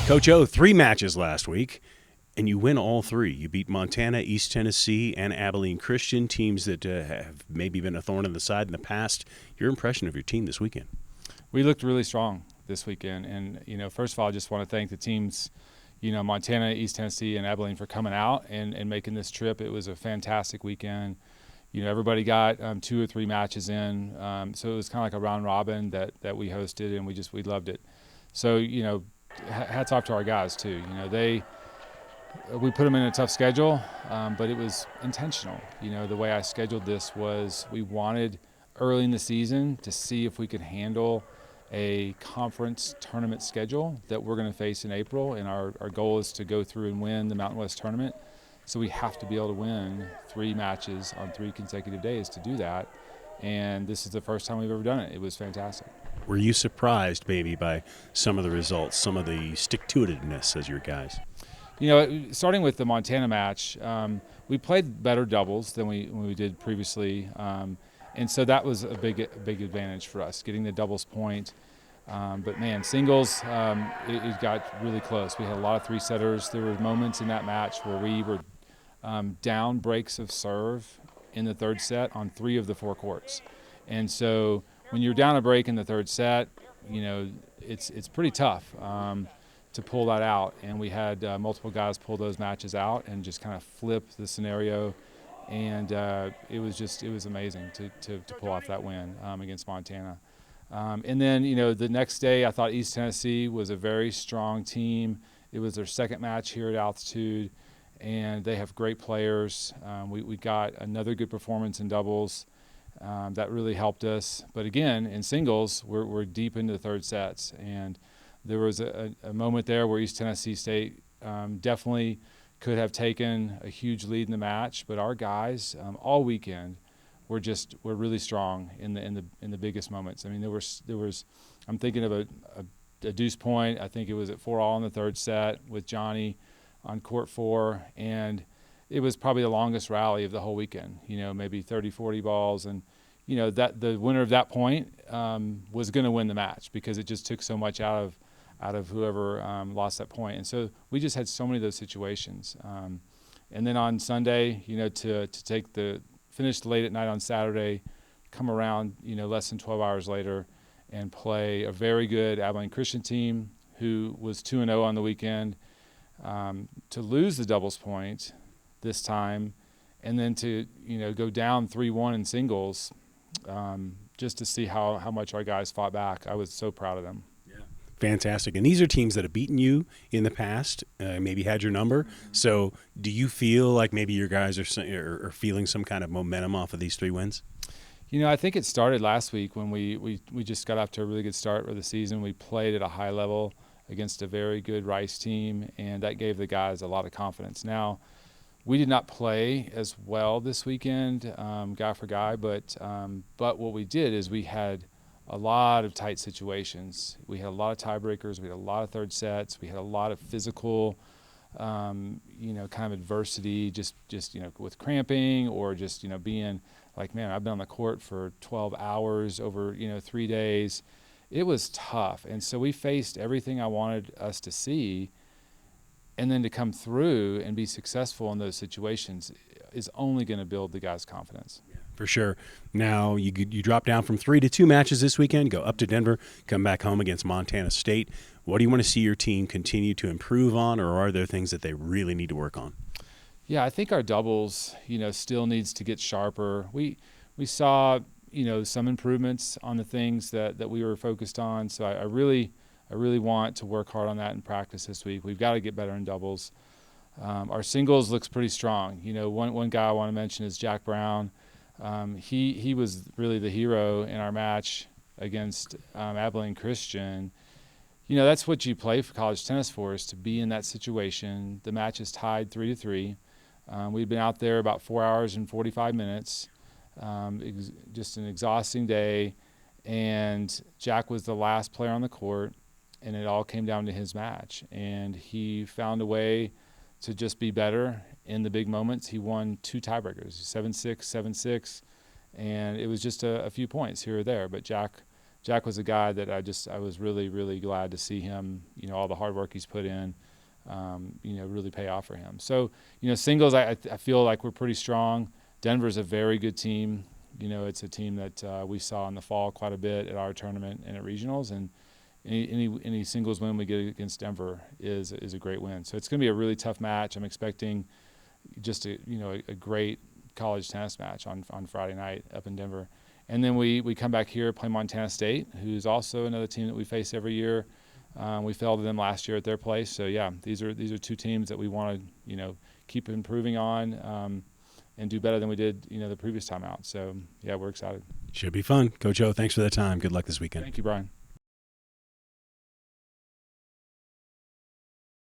Coach O, 3 matches last week, and you win all 3. You beat Montana, East Tennessee, and Abilene Christian, teams that have maybe been a thorn in the side in the past. Your impression of your team this weekend? We looked really strong this weekend. And, first of all, I just want to thank the teams, Montana, East Tennessee, and Abilene for coming out and making this trip. It was a fantastic weekend. Everybody got 2 or 3 matches in. So it was kind of like a round robin that we hosted, and we loved it. So, hats off to our guys too. We put them in a tough schedule, but it was intentional. The way I scheduled this was we wanted early in the season to see if we could handle a conference tournament schedule that we're going to face in April, and our goal is to go through and win the Mountain West tournament. So we have to be able to win 3 matches on 3 consecutive days to do that, and this is the first time we've ever done it. It was fantastic. Were you surprised maybe by some of the results, some of the stick-to-itiveness as your guys? Starting with the Montana match, we played better doubles than we did previously, and so that was a big advantage for us, getting the doubles point. But man, singles, it got really close. We had a lot of 3-setters. There were moments in that match where we were down breaks of serve in the 3rd set on 3 of the 4 courts, and so when you're down a break in the 3rd set, it's pretty tough to pull that out. And we had multiple guys pull those matches out and just kind of flip the scenario. And it was amazing to pull off that win against Montana. And then, the next day I thought East Tennessee was a very strong team. It was their 2nd match here at altitude, and they have great players. We got another good performance in doubles. That really helped us. But again, in singles, we're deep into the 3rd sets. And there was a moment there where East Tennessee State definitely could have taken a huge lead in the match. But our guys all weekend were really strong in the biggest moments. I mean, there was I'm thinking of a deuce point. I think it was at 4-all in the 3rd set with Johnny on court 4. And it was probably the longest rally of the whole weekend, maybe 30, 40 balls. And, that the winner of that point was going to win the match because it just took so much out of whoever lost that point. And so we just had so many of those situations. And then on Sunday, to finish late at night on Saturday, come around, less than 12 hours later and play a very good Abilene Christian team who was 2-0 on the weekend, to lose the doubles point this time, and then to go down 3-1 in singles, just to see how much our guys fought back. I was so proud of them. Yeah, fantastic. And these are teams that have beaten you in the past, maybe had your number. Mm-hmm. So do you feel like maybe your guys are feeling some kind of momentum off of these 3 wins? I think it started last week when we just got off to a really good start of the season. We played at a high level against a very good Rice team, and that gave the guys a lot of confidence. Now, we did not play as well this weekend, guy for guy, but what we did is we had a lot of tight situations. We had a lot of tiebreakers. We had a lot of 3rd sets. We had a lot of physical, kind of adversity, just with cramping or just being like, man, I've been on the court for 12 hours over 3 days. It was tough, and so we faced everything I wanted us to see. And then to come through and be successful in those situations is only going to build the guys' confidence. Yeah, for sure. Now, you drop down from 3 to 2 matches this weekend, go up to Denver, come back home against Montana State. What do you want to see your team continue to improve on, or are there things that they really need to work on? Yeah, I think our doubles, still needs to get sharper. We saw, some improvements on the things that we were focused on. So I really want to work hard on that in practice this week. We've got to get better in doubles. Our singles looks pretty strong. One guy I want to mention is Jack Brown. He was really the hero in our match against Abilene Christian. That's what you play for college tennis for, is to be in that situation. The match is tied 3-3. We'd been out there about 4 hours and 45 minutes. Just an exhausting day. And Jack was the last player on the court, and it all came down to his match. And he found a way to just be better in the big moments. He won 2 tiebreakers, 7-6, 7-6, and it was just a few points here or there. But Jack Jack was a guy that I was really, really glad to see him, all the hard work he's put in, really pay off for him. So, singles, I feel like we're pretty strong. Denver's a very good team. It's a team that we saw in the fall quite a bit at our tournament and at regionals, and any singles win we get against Denver is a great win. So it's going to be a really tough match. I'm expecting just a great college tennis match on Friday night up in Denver. And then we come back here, play Montana State, who's also another team that we face every year. We fell to them last year at their place. So yeah, these are two teams that we want to keep improving on and do better than we did the previous time out. So yeah, we're excited. Should be fun. Coach O, thanks for the time. Good luck this weekend. Thank you, Brian.